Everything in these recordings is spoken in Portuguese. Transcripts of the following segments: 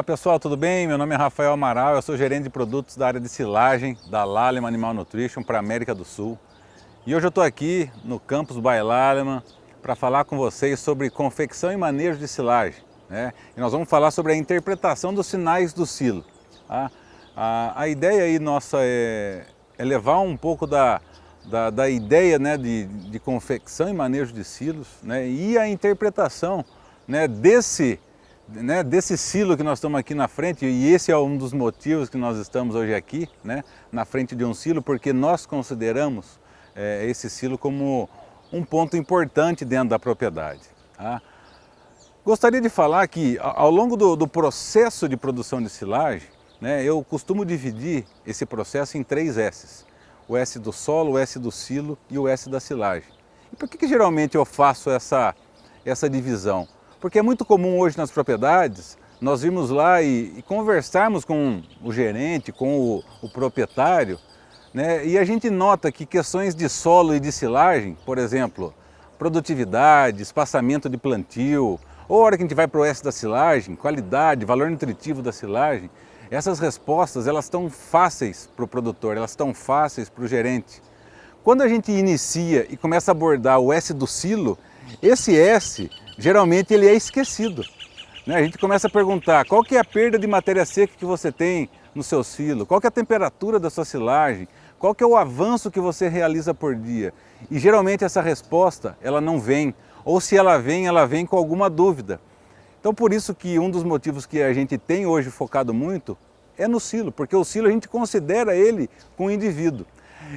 Olá pessoal, tudo bem? Meu nome é Rafael Amaral, eu sou gerente de produtos da área de silagem da Lallemand Animal Nutrition para a América do Sul. E hoje eu estou aqui no campus by Lallemand para falar com vocês sobre confecção e manejo de silagem, né? E nós vamos falar sobre a interpretação dos sinais do silo. Tá? A ideia aí nossa é levar um pouco da ideia, né, de confecção e manejo de silos, né, e a interpretação, né, desse silo que nós estamos aqui na frente, e esse é um dos motivos que nós estamos hoje aqui, né, na frente de um silo, porque nós consideramos esse silo como um ponto importante dentro da propriedade. Tá? Gostaria de falar que ao longo do processo de produção de silagem, né, eu costumo dividir esse processo em 3 S's. O S do solo, o S do silo e o S da silagem. E por que geralmente eu faço essa divisão? Porque é muito comum hoje nas propriedades nós irmos lá e conversarmos com o gerente, com o proprietário, né? E a gente nota que questões de solo e de silagem, por exemplo, produtividade, espaçamento de plantio, ou a hora que a gente vai para o S da silagem, qualidade, valor nutritivo da silagem, essas respostas elas estão fáceis para o produtor, elas estão fáceis para o gerente. Quando a gente inicia e começa a abordar o S do silo, esse S geralmente ele é esquecido, né? A gente começa a perguntar qual que é a perda de matéria seca que você tem no seu silo, qual que é a temperatura da sua silagem, qual que é o avanço que você realiza por dia. E geralmente essa resposta ela não vem, ou se ela vem com alguma dúvida. Então por isso que um dos motivos que a gente tem hoje focado muito é no silo, porque o silo a gente considera ele com o indivíduo.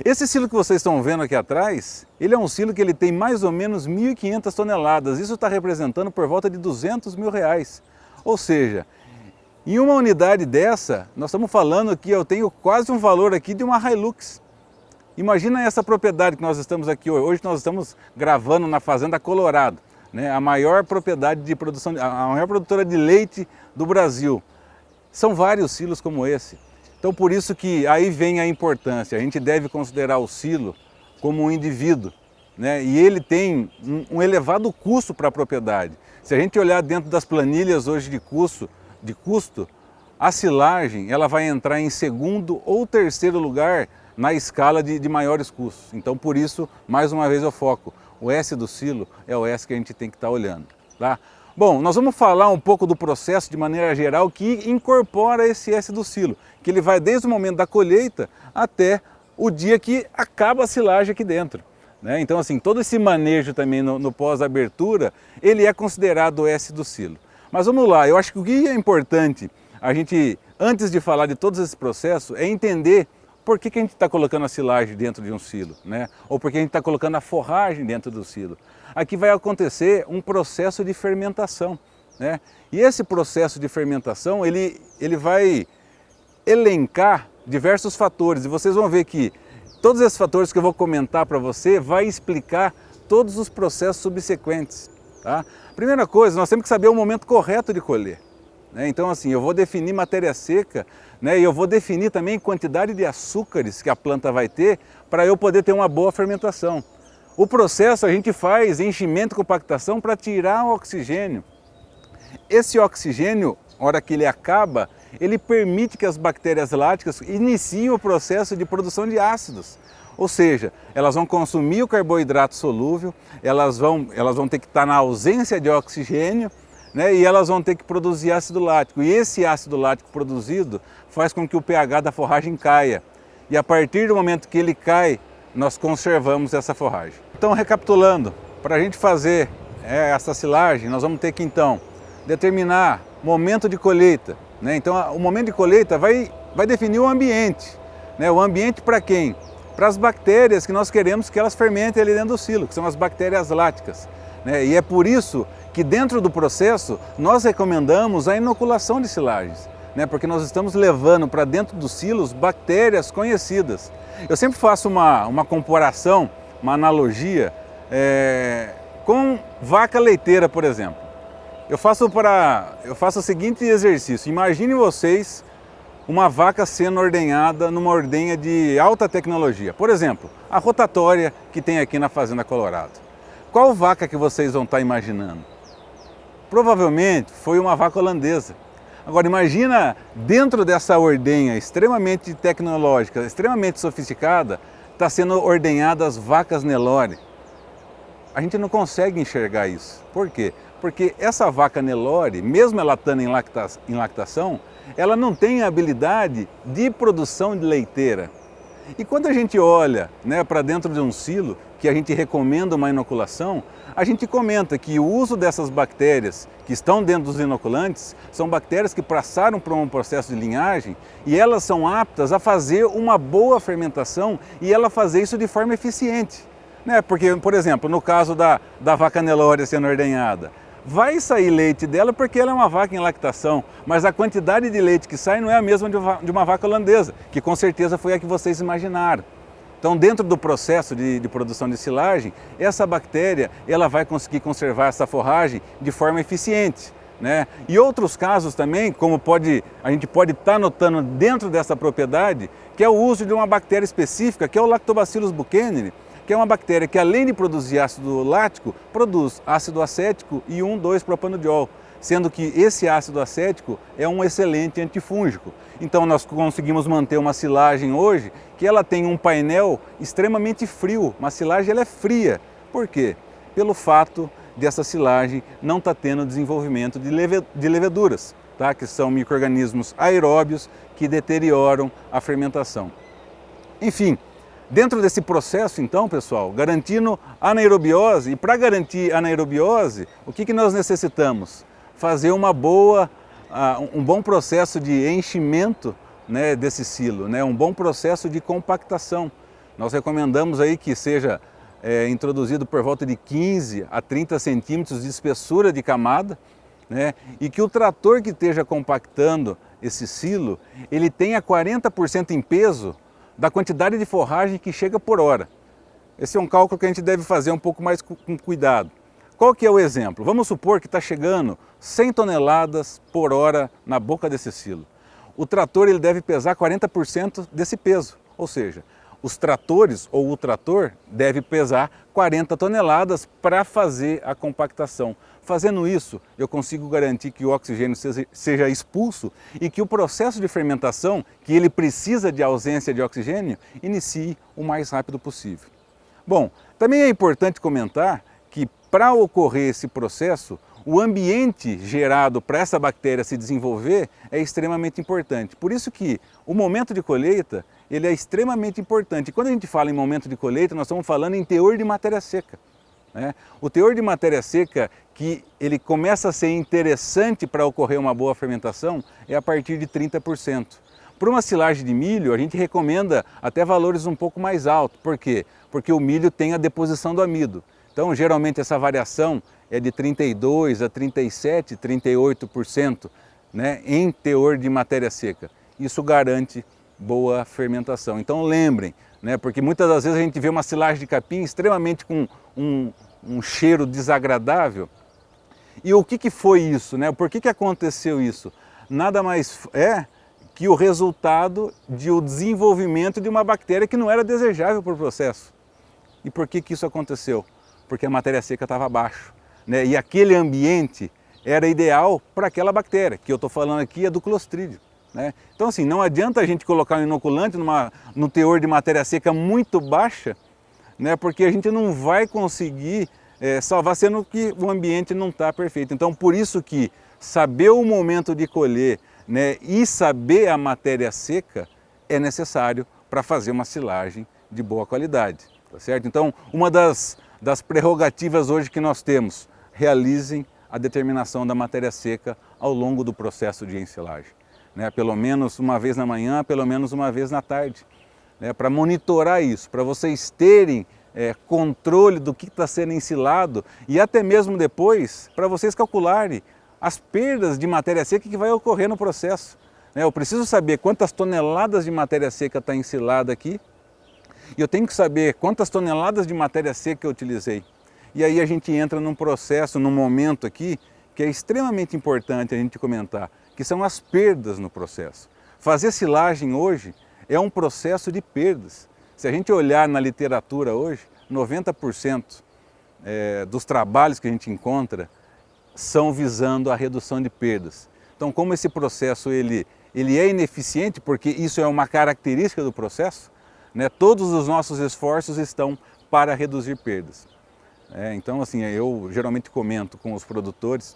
Esse silo que vocês estão vendo aqui atrás, ele é um silo que ele tem mais ou menos 1.500 toneladas, isso está representando por volta de R$200 mil. Ou seja, em uma unidade dessa, nós estamos falando que eu tenho quase um valor aqui de uma Hilux. Imagina essa propriedade que nós estamos aqui hoje. Hoje nós estamos gravando na Fazenda Colorado, né? A maior propriedade de produção, a maior produtora de leite do Brasil. São vários silos como esse. Então por isso que aí vem a importância, a gente deve considerar o silo como um indivíduo, né? E ele tem um elevado custo para a propriedade. Se a gente olhar dentro das planilhas hoje de custo, a silagem ela vai entrar em segundo ou terceiro lugar na escala de maiores custos. Então por isso, mais uma vez eu foco, o S do silo é o S que a gente tem que estar olhando. Tá? Bom, nós vamos falar um pouco do processo de maneira geral que incorpora esse S do silo, que ele vai desde o momento da colheita até o dia que acaba a silagem aqui dentro, né? Então assim, todo esse manejo também no pós-abertura, ele é considerado o S do silo. Mas vamos lá, eu acho que o que é importante a gente, antes de falar de todos esses processos, é entender por que a gente está colocando a silagem dentro de um silo, né? Ou por que a gente está colocando a forragem dentro do silo. Aqui vai acontecer um processo de fermentação, né? E esse processo de fermentação, ele vai elencar diversos fatores. E vocês vão ver que todos esses fatores que eu vou comentar para você vai explicar todos os processos subsequentes. Tá? Primeira coisa, nós temos que saber o momento correto de colher. Né? Então assim, eu vou definir matéria seca, né? E eu vou definir também quantidade de açúcares que a planta vai ter para eu poder ter uma boa fermentação. O processo a gente faz enchimento e compactação para tirar o oxigênio. Esse oxigênio, na hora que ele acaba, ele permite que as bactérias láticas iniciem o processo de produção de ácidos. Ou seja, elas vão consumir o carboidrato solúvel, elas vão ter que estar na ausência de oxigênio, né? E elas vão ter que produzir ácido lático. E esse ácido lático produzido faz com que o pH da forragem caia. E a partir do momento que ele cai, nós conservamos essa forragem. Então, recapitulando, para a gente fazer essa silagem, nós vamos ter que então determinar momento de colheita, né? Então o momento de colheita vai definir o ambiente, né? O ambiente para quem? Para as bactérias que nós queremos que elas fermentem ali dentro do silo, que são as bactérias láticas, né? E é por isso que dentro do processo nós recomendamos a inoculação de silagens, né? Porque nós estamos levando para dentro dos silos bactérias conhecidas. Eu sempre faço uma comparação, uma analogia com vaca leiteira, por exemplo. Eu faço o seguinte exercício, imagine vocês uma vaca sendo ordenhada numa ordenha de alta tecnologia. Por exemplo, a rotatória que tem aqui na Fazenda Colorado. Qual vaca que vocês vão estar imaginando? Provavelmente foi uma vaca holandesa. Agora imagina dentro dessa ordenha extremamente tecnológica, extremamente sofisticada, está sendo ordenhadas vacas Nelore. A gente não consegue enxergar isso. Por quê? Porque essa vaca Nelore, mesmo ela estando em lactação, ela não tem a habilidade de produção de leiteira. E quando a gente olha, né, para dentro de um silo, que a gente recomenda uma inoculação, a gente comenta que o uso dessas bactérias que estão dentro dos inoculantes são bactérias que passaram por um processo de linhagem e elas são aptas a fazer uma boa fermentação e ela fazer isso de forma eficiente. Né? Porque, por exemplo, no caso da vaca Nelore sendo ordenhada, vai sair leite dela porque ela é uma vaca em lactação, mas a quantidade de leite que sai não é a mesma de uma vaca holandesa, que com certeza foi a que vocês imaginaram. Então, dentro do processo de produção de silagem, essa bactéria ela vai conseguir conservar essa forragem de forma eficiente. Né? E outros casos também, como a gente pode estar notando dentro dessa propriedade, que é o uso de uma bactéria específica, que é o Lactobacillus buchaneri, que é uma bactéria que, além de produzir ácido lático, produz ácido acético e 1,2-propanodiol, sendo que esse ácido acético é um excelente antifúngico. Então nós conseguimos manter uma silagem hoje que ela tem um painel extremamente frio, uma silagem ela é fria. Por quê? Pelo fato dessa silagem não estar tendo desenvolvimento de leveduras, tá? Que são micro-organismos aeróbios que deterioram a fermentação. Enfim, dentro desse processo, então, pessoal, garantindo anaerobiose, e para garantir anaerobiose, o que nós necessitamos? Fazer um bom processo de enchimento, né, desse silo, né, um bom processo de compactação. Nós recomendamos aí que seja introduzido por volta de 15 a 30 centímetros de espessura de camada, né, e que o trator que esteja compactando esse silo, ele tenha 40% em peso da quantidade de forragem que chega por hora. Esse é um cálculo que a gente deve fazer um pouco mais com cuidado. Qual que é o exemplo? Vamos supor que está chegando 100 toneladas por hora na boca desse silo. O trator ele deve pesar 40% desse peso, ou seja, os tratores ou o trator deve pesar 40 toneladas para fazer a compactação. Fazendo isso, eu consigo garantir que o oxigênio seja expulso e que o processo de fermentação, que ele precisa de ausência de oxigênio, inicie o mais rápido possível. Bom, também é importante comentar que para ocorrer esse processo, o ambiente gerado para essa bactéria se desenvolver é extremamente importante. Por isso que o momento de colheita ele é extremamente importante. E quando a gente fala em momento de colheita, nós estamos falando em teor de matéria seca. Né? O teor de matéria seca que ele começa a ser interessante para ocorrer uma boa fermentação é a partir de 30%. Para uma silagem de milho, a gente recomenda até valores um pouco mais altos. Por quê? Porque o milho tem a deposição do amido. Então, geralmente, essa variação é de 32% a 37%, 38%, né, em teor de matéria seca. Isso garante boa fermentação. Então, lembrem, né, porque muitas das vezes a gente vê uma silagem de capim extremamente com um cheiro desagradável. E o que foi isso? Né? Por que aconteceu isso? Nada mais é que o resultado de o desenvolvimento de uma bactéria que não era desejável para o processo. E por que isso aconteceu? Porque a matéria seca estava abaixo, né? E aquele ambiente era ideal para aquela bactéria, que eu estou falando aqui é do Clostridium. Né? Então assim, não adianta a gente colocar um inoculante no teor de matéria seca muito baixa, né? Porque a gente não vai conseguir salvar, sendo que o ambiente não está perfeito. Então por isso que saber o momento de colher, né, e saber a matéria seca é necessário para fazer uma silagem de boa qualidade. Tá certo? Então uma das prerrogativas hoje que nós temos, realizem a determinação da matéria seca ao longo do processo de ensilagem. Né? Pelo menos uma vez na manhã, pelo menos uma vez na tarde. Né? Para monitorar isso, para vocês terem controle do que está sendo ensilado e até mesmo depois, para vocês calcularem as perdas de matéria seca que vai ocorrer no processo. Né? Eu preciso saber quantas toneladas de matéria seca está ensilada aqui, e eu tenho que saber quantas toneladas de matéria seca eu utilizei. E aí a gente entra num processo, num momento aqui, que é extremamente importante a gente comentar, que são as perdas no processo. Fazer silagem hoje é um processo de perdas. Se a gente olhar na literatura hoje, 90% dos trabalhos que a gente encontra são visando a redução de perdas. Então, como esse processo ele é ineficiente, porque isso é uma característica do processo, né, todos os nossos esforços estão para reduzir perdas. Então, assim, eu geralmente comento com os produtores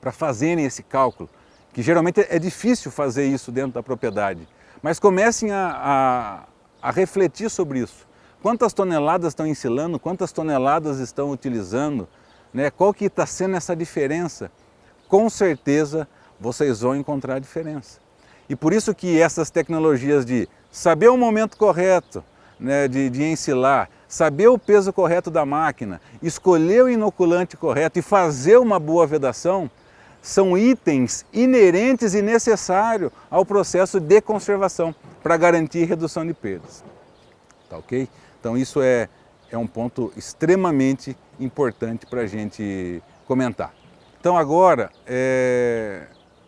para fazerem esse cálculo, que geralmente é difícil fazer isso dentro da propriedade, mas comecem a refletir sobre isso. Quantas toneladas estão ensilando, quantas toneladas estão utilizando, né? Qual que está sendo essa diferença? Com certeza vocês vão encontrar a diferença. E por isso que essas tecnologias de saber o momento correto, né, de ensilar, saber o peso correto da máquina, escolher o inoculante correto e fazer uma boa vedação, são itens inerentes e necessários ao processo de conservação para garantir redução de perdas. Tá ok? Então isso é um ponto extremamente importante para a gente comentar. Então agora,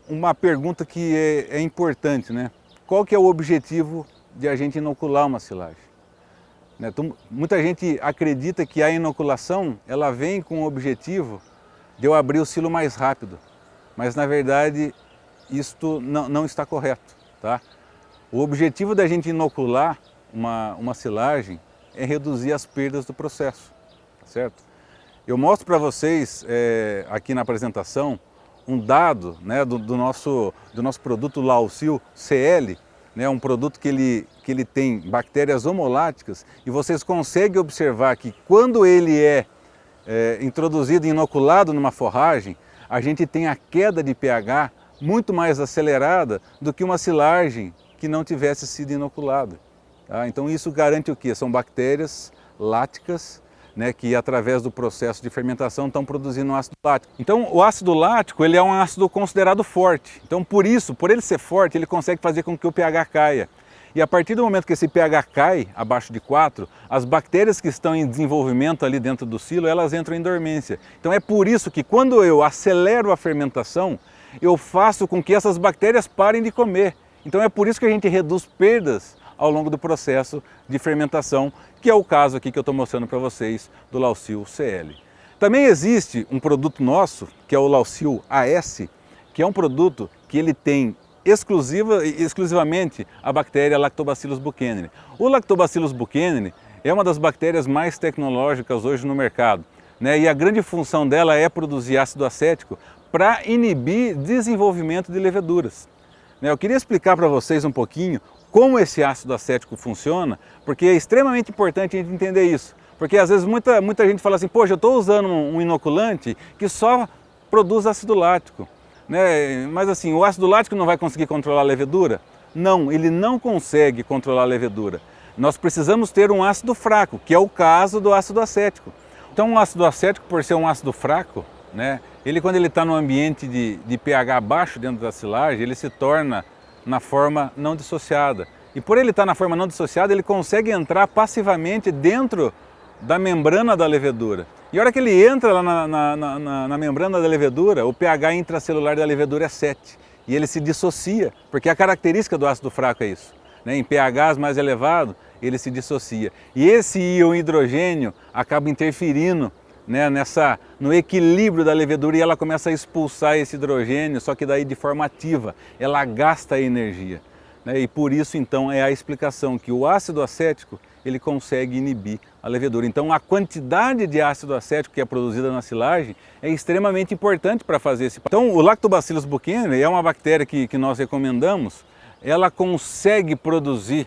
uma pergunta que é importante, né? Qual que é o objetivo de a gente inocular uma silagem? Então, muita gente acredita que a inoculação ela vem com o objetivo de eu abrir o silo mais rápido, mas na verdade isto não está correto, tá? O objetivo da gente inocular uma silagem é reduzir as perdas do processo, certo? Eu mostro para vocês aqui na apresentação um dado, né, do nosso produto Lausil CL, né, um produto que ele tem bactérias homoláticas, e vocês conseguem observar que quando ele é introduzido e inoculado numa forragem, a gente tem a queda de pH muito mais acelerada do que uma silagem que não tivesse sido inoculada. Tá? Então isso garante o quê? São bactérias láticas, né, que através do processo de fermentação estão produzindo um ácido lático. Então o ácido lático ele é um ácido considerado forte. Então por ele ser forte, ele consegue fazer com que o pH caia. E a partir do momento que esse pH cai abaixo de 4, as bactérias que estão em desenvolvimento ali dentro do silo, elas entram em dormência. Então é por isso que quando eu acelero a fermentação, eu faço com que essas bactérias parem de comer. Então é por isso que a gente reduz perdas ao longo do processo de fermentação, que é o caso aqui que eu estou mostrando para vocês do Lausil CL. Também existe um produto nosso, que é o Lausil AS, que é um produto que ele tem exclusivamente a bactéria Lactobacillus buchanani. O Lactobacillus buchanani é uma das bactérias mais tecnológicas hoje no mercado, né? E a grande função dela é produzir ácido acético para inibir desenvolvimento de leveduras. Eu queria explicar para vocês um pouquinho como esse ácido acético funciona, porque é extremamente importante a gente entender isso. Porque às vezes muita gente fala assim, poxa, eu estou usando um inoculante que só produz ácido lático, né? Mas assim, o ácido lático não vai conseguir controlar a levedura? Não, ele não consegue controlar a levedura. Nós precisamos ter um ácido fraco, que é o caso do ácido acético. Então o ácido acético, por ser um ácido fraco, né, quando ele está no ambiente de pH baixo dentro da silagem, ele se torna na forma não dissociada. E por ele estar na forma não dissociada, ele consegue entrar passivamente dentro da membrana da levedura. E a hora que ele entra lá na membrana da levedura, o pH intracelular da levedura é 7. E ele se dissocia, porque a característica do ácido fraco é isso, né? Em pHs mais elevados, ele se dissocia. E esse íon hidrogênio acaba interferindo, né, no equilíbrio da levedura, e ela começa a expulsar esse hidrogênio, só que daí de forma ativa, ela gasta a energia, né? E por isso então é a explicação que o ácido acético ele consegue inibir a levedura. Então a quantidade de ácido acético que é produzida na silagem é extremamente importante para fazer esse. Então o Lactobacillus buchanani é uma bactéria que nós recomendamos, ela consegue produzir,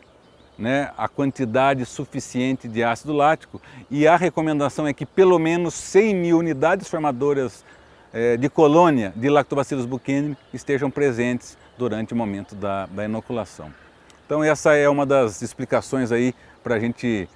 né, a quantidade suficiente de ácido lático, e a recomendação é que pelo menos 100 mil unidades formadoras de colônia de Lactobacillus buchanani estejam presentes durante o momento da inoculação. Então essa é uma das explicações aí para a gente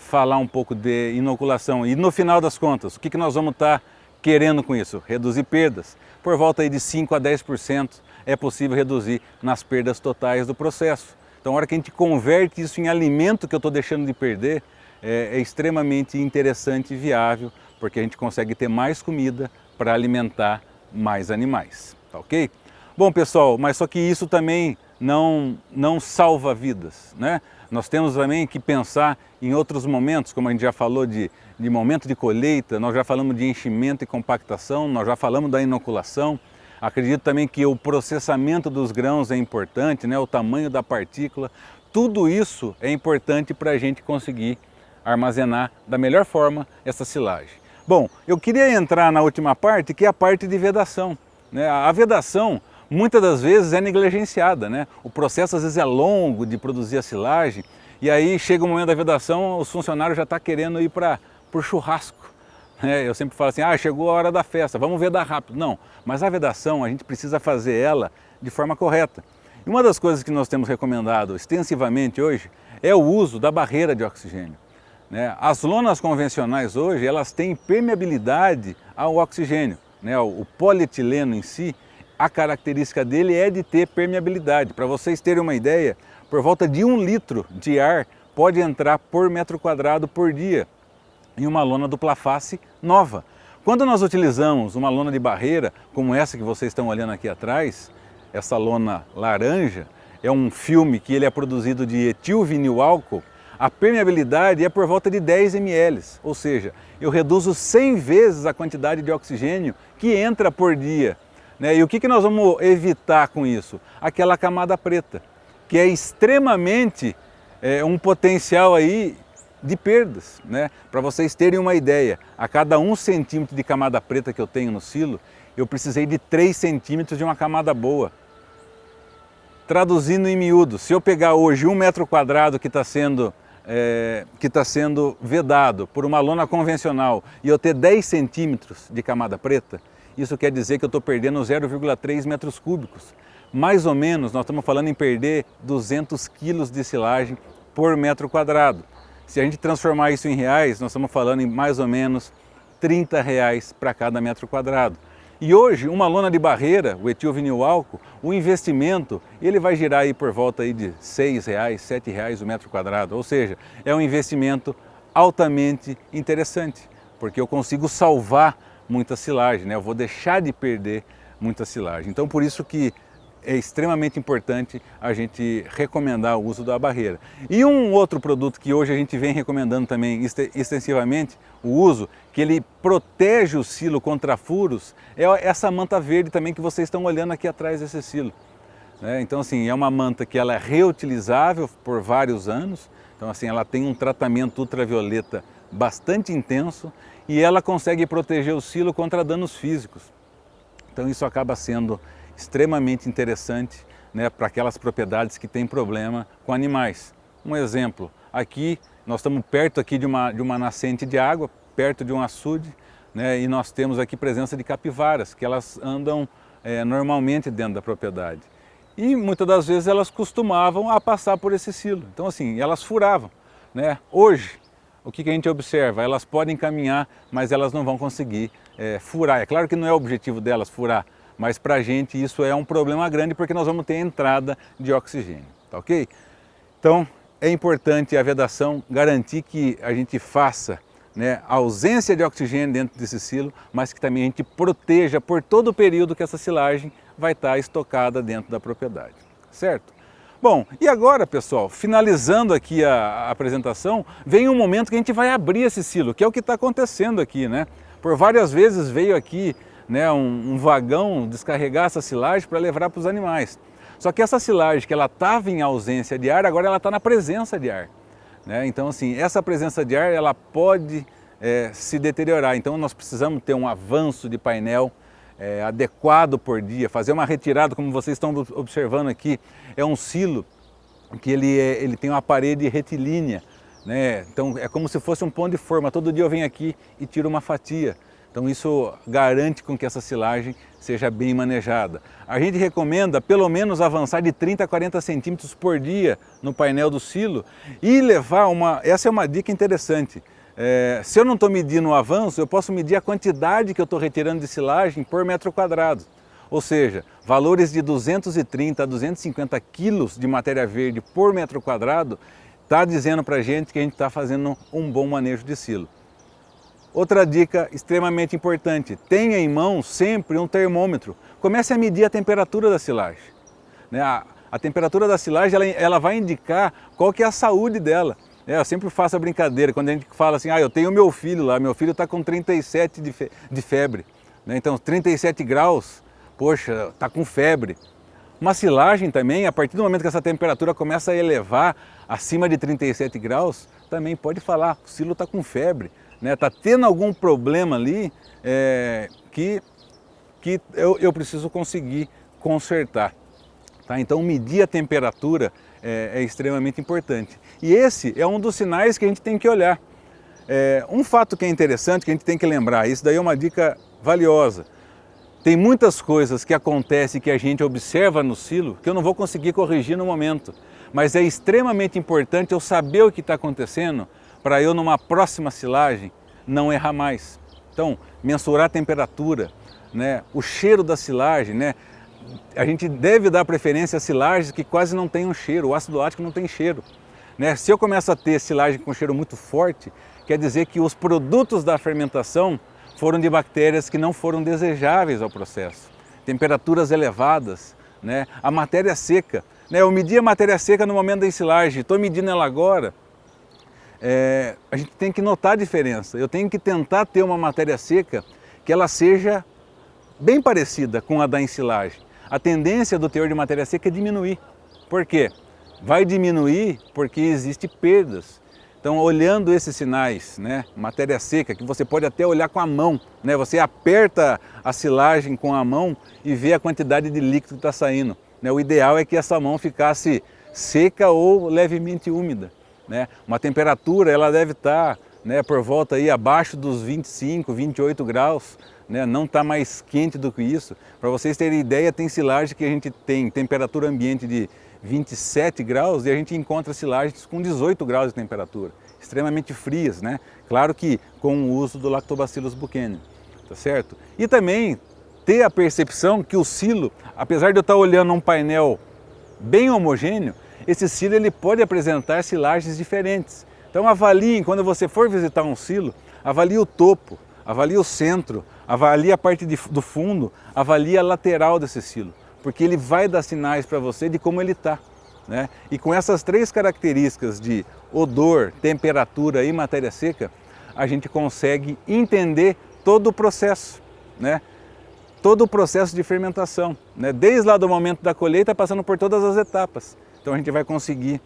falar um pouco de inoculação. E no final das contas, o que nós vamos estar querendo com isso? Reduzir perdas. Por volta aí de 5 a 10% é possível reduzir nas perdas totais do processo. Então, a hora que a gente converte isso em alimento que eu estou deixando de perder, é extremamente interessante e viável, porque a gente consegue ter mais comida para alimentar mais animais, tá ok? Bom, pessoal, mas só que isso também não salva vidas, né? Nós temos também que pensar em outros momentos, como a gente já falou de momento de colheita, nós já falamos de enchimento e compactação, nós já falamos da inoculação. Acredito também que o processamento dos grãos é importante, né? O tamanho da partícula, tudo isso é importante para a gente conseguir armazenar da melhor forma essa silagem. Bom, eu queria entrar na última parte, que é a parte de vedação, né? A vedação muitas das vezes é negligenciada, né? O processo às vezes é longo de produzir a silagem e aí chega o momento da vedação, os funcionários já estão querendo ir para o churrasco. Eu sempre falo assim, chegou a hora da festa, vamos vedar rápido. Não, mas a vedação a gente precisa fazer ela de forma correta. E uma das coisas que nós temos recomendado extensivamente hoje é o uso da barreira de oxigênio. As lonas convencionais hoje, elas têm permeabilidade ao oxigênio. O polietileno em si, a característica dele é de ter permeabilidade. Para vocês terem uma ideia, por volta de 1 litro de ar pode entrar por metro quadrado por dia em uma lona dupla face nova. Quando nós utilizamos uma lona de barreira, como essa que vocês estão olhando aqui atrás, essa lona laranja, é um filme que ele é produzido de etilvinilálcool, a permeabilidade é por volta de 10 ml, ou seja, eu reduzo 100 vezes a quantidade de oxigênio que entra por dia. E o que nós vamos evitar com isso? Aquela camada preta, que é extremamente um potencial aí de perdas. Para vocês terem uma ideia, a cada 1 centímetro de camada preta que eu tenho no silo, eu precisei de 3 centímetros de uma camada boa. Traduzindo em miúdo, se eu pegar hoje 1 metro quadrado que está sendo vedado por uma lona convencional e eu ter 10 centímetros de camada preta, isso quer dizer que eu estou perdendo 0,3 metros cúbicos. Mais ou menos, nós estamos falando em perder 200 quilos de silagem por metro quadrado. Se a gente transformar isso em reais, nós estamos falando em mais ou menos R$30 para cada metro quadrado. E hoje, uma lona de barreira, o etilvinilálcool, o investimento, ele vai girar aí por volta aí de R$6, R$7 o metro quadrado. Ou seja, é um investimento altamente interessante, porque eu consigo salvar muita silagem, eu vou deixar de perder muita silagem. Então, por isso que é extremamente importante a gente recomendar o uso da barreira. E um outro produto que hoje a gente vem recomendando também extensivamente o uso, que ele protege o silo contra furos, é essa manta verde também que vocês estão olhando aqui atrás desse silo. Então assim, é uma manta que ela é reutilizável por vários anos, então assim, ela tem um tratamento ultravioleta bastante intenso e ela consegue proteger o silo contra danos físicos. Então isso acaba sendo extremamente interessante, para aquelas propriedades que têm problema com animais. Um exemplo, aqui nós estamos perto aqui de uma nascente de água, perto de um açude, e nós temos aqui presença de capivaras, que elas andam normalmente dentro da propriedade. E muitas das vezes elas costumavam a passar por esse silo, então assim, elas furavam. Hoje, o que a gente observa? Elas podem caminhar, mas elas não vão conseguir furar. É claro que não é o objetivo delas furar, mas para a gente isso é um problema grande porque nós vamos ter entrada de oxigênio, tá ok? Então é importante a vedação garantir que a gente faça a ausência de oxigênio dentro desse silo, mas que também a gente proteja por todo o período que essa silagem vai estar estocada dentro da propriedade, certo? Bom, e agora pessoal, finalizando aqui a apresentação, vem um momento que a gente vai abrir esse silo, que é o que está acontecendo aqui, Por várias vezes veio aqui um vagão descarregar essa silagem para levar para os animais. Só que essa silagem que ela estava em ausência de ar, agora ela está na presença de ar. Então assim, essa presença de ar ela pode se deteriorar, então nós precisamos ter um avanço de painel adequado por dia, fazer uma retirada, como vocês estão observando aqui, é um silo que ele tem uma parede retilínea, então é como se fosse um pão de forma, todo dia eu venho aqui e tiro uma fatia. Então isso garante com que essa silagem seja bem manejada. A gente recomenda pelo menos avançar de 30 a 40 centímetros por dia no painel do silo e levar essa é uma dica interessante. Se eu não estou medindo o avanço, eu posso medir a quantidade que eu estou retirando de silagem por metro quadrado. Ou seja, valores de 230 a 250 quilos de matéria verde por metro quadrado está dizendo para a gente que a gente está fazendo um bom manejo de silo. Outra dica extremamente importante, tenha em mão sempre um termômetro. Comece a medir a temperatura da silagem. A temperatura da silagem ela vai indicar qual que é a saúde dela. Eu sempre faço a brincadeira, quando a gente fala assim, eu tenho meu filho lá, meu filho está com 37 de febre. Então 37 graus poxa, está com febre. Uma silagem também, a partir do momento que essa temperatura começa a elevar acima de 37 graus, também pode falar, o silo está com febre, né? Está tendo algum problema ali que eu preciso conseguir consertar. Tá? Então medir a temperatura é extremamente importante. E esse é um dos sinais que a gente tem que olhar. Um fato que é interessante, que a gente tem que lembrar, isso daí é uma dica valiosa. Tem muitas coisas que acontecem que a gente observa no silo que eu não vou conseguir corrigir no momento. Mas é extremamente importante eu saber o que está acontecendo para eu, numa próxima silagem, não errar mais. Então, mensurar a temperatura, né, o cheiro da silagem, né? A gente deve dar preferência a silagens que quase não tenham cheiro, o ácido lático não tem cheiro. Né? Se eu começo a ter silagem com cheiro muito forte, quer dizer que os produtos da fermentação foram de bactérias que não foram desejáveis ao processo. Temperaturas elevadas, né? A matéria seca. Né? Eu medi a matéria seca no momento da ensilagem, estou medindo ela agora. A gente tem que notar a diferença. Eu tenho que tentar ter uma matéria seca que ela seja bem parecida com a da ensilagem. A tendência do teor de matéria seca é diminuir. Por quê? Vai diminuir porque existem perdas. Então, olhando esses sinais, né, matéria seca, que você pode até olhar com a mão, né, você aperta a silagem com a mão e vê a quantidade de líquido que está saindo. Né? O ideal é que essa mão ficasse seca ou levemente úmida. Né? Uma temperatura ela deve estar, né, por volta aí abaixo dos 25, 28 graus, né? Não está mais quente do que isso. Para vocês terem ideia, tem silagem que a gente tem temperatura ambiente de 27 graus e a gente encontra silagens com 18 graus de temperatura, extremamente frias, né? Claro que com o uso do Lactobacillus buchanani, tá certo? E também ter a percepção que o silo, apesar de eu estar olhando um painel bem homogêneo, esse silo ele pode apresentar silagens diferentes. Então avaliem, quando você for visitar um silo, avalie o topo, avalie o centro, avalie a parte do fundo, avalie a lateral desse silo, porque ele vai dar sinais para você de como ele está. Né? E com essas três características de odor, temperatura e matéria seca, a gente consegue entender todo o processo, né? Todo o processo de fermentação, né? Desde lá do momento da colheita, passando por todas as etapas. Então a gente vai conseguir,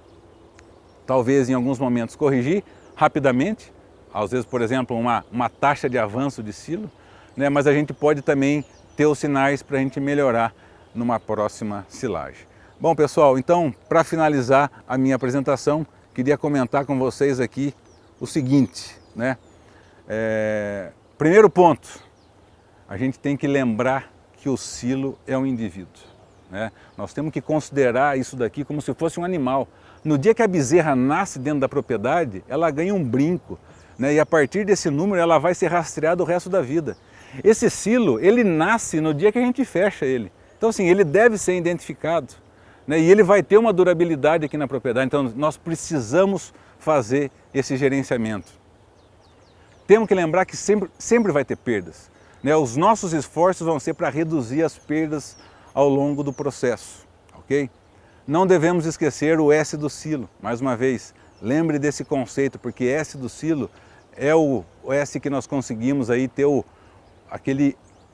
talvez em alguns momentos, corrigir rapidamente, às vezes, por exemplo, uma taxa de avanço de silo, né? Mas a gente pode também ter os sinais para a gente melhorar numa próxima silagem. Bom, pessoal, então, para finalizar a minha apresentação, queria comentar com vocês aqui o seguinte, né? Primeiro ponto, a gente tem que lembrar que o silo é um indivíduo, né? Nós temos que considerar isso daqui como se fosse um animal. No dia que a bezerra nasce dentro da propriedade, ela ganha um brinco, né? E a partir desse número ela vai ser rastreada o resto da vida. Esse silo, ele nasce no dia que a gente fecha ele. Então, assim, ele deve ser identificado, né? E ele vai ter uma durabilidade aqui na propriedade. Então, nós precisamos fazer esse gerenciamento. Temos que lembrar que sempre vai ter perdas, né? Os nossos esforços vão ser para reduzir as perdas ao longo do processo, ok? Não devemos esquecer o S do silo. Mais uma vez, lembre desse conceito, porque S do silo é o S que nós conseguimos aí ter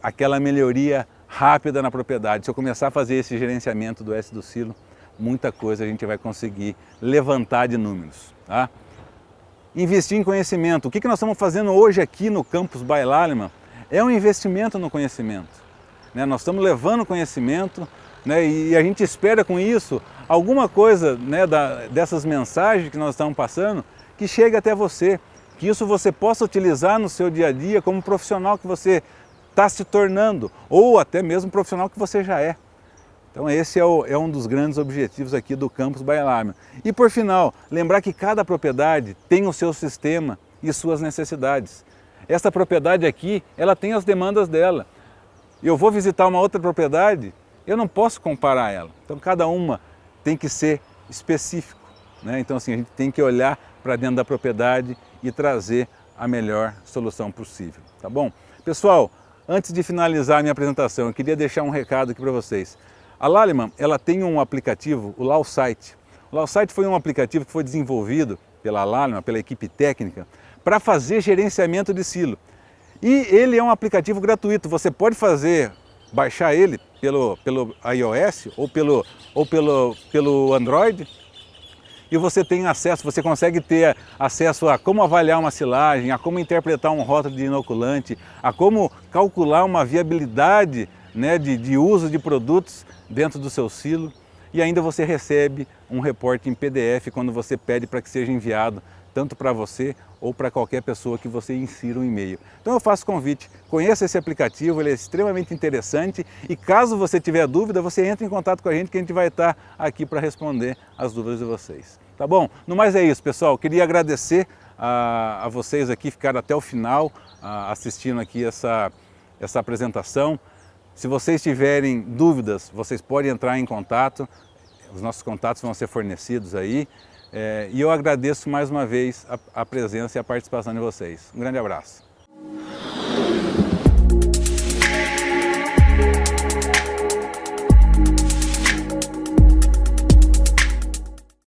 aquela melhoria rápida na propriedade. Se eu começar a fazer esse gerenciamento do S do silo, muita coisa a gente vai conseguir levantar de números. Tá? Investir em conhecimento. O que nós estamos fazendo hoje aqui no Campus by Lallemand é um investimento no conhecimento. Né? Nós estamos levando conhecimento, né? E a gente espera com isso alguma coisa, né, dessas mensagens que nós estamos passando que chegue até você, que isso você possa utilizar no seu dia a dia como profissional que você está se tornando, ou até mesmo profissional que você já é. Então esse é um dos grandes objetivos aqui do Campus by Lallemand. E por final, lembrar que cada propriedade tem o seu sistema e suas necessidades. Essa propriedade aqui, ela tem as demandas dela. Eu vou visitar uma outra propriedade, eu não posso comparar ela. Então cada uma tem que ser específico, né? Então assim, a gente tem que olhar para dentro da propriedade e trazer a melhor solução possível, tá bom? Pessoal, antes de finalizar a minha apresentação, eu queria deixar um recado aqui para vocês. A Lallemand, ela tem um aplicativo, o Lawsite. O Lawsite foi um aplicativo que foi desenvolvido pela Lallemand, pela equipe técnica, para fazer gerenciamento de silo. E ele é um aplicativo gratuito, você pode fazer baixar ele pelo iOS ou pelo Android, e você tem acesso, você consegue ter acesso a como avaliar uma silagem, a como interpretar um rótulo de inoculante, a como calcular uma viabilidade, né, de uso de produtos dentro do seu silo, e ainda você recebe um reporte em PDF quando você pede para que seja enviado tanto para você ou para qualquer pessoa que você insira um e-mail. Então eu faço convite, conheça esse aplicativo, ele é extremamente interessante, e caso você tiver dúvida, você entra em contato com a gente que a gente vai estar aqui para responder as dúvidas de vocês. Tá bom? No mais é isso, pessoal. Queria agradecer a vocês aqui, ficaram até o final assistindo aqui essa apresentação. Se vocês tiverem dúvidas, vocês podem entrar em contato, os nossos contatos vão ser fornecidos aí. E eu agradeço mais uma vez a presença e a participação de vocês. Um grande abraço.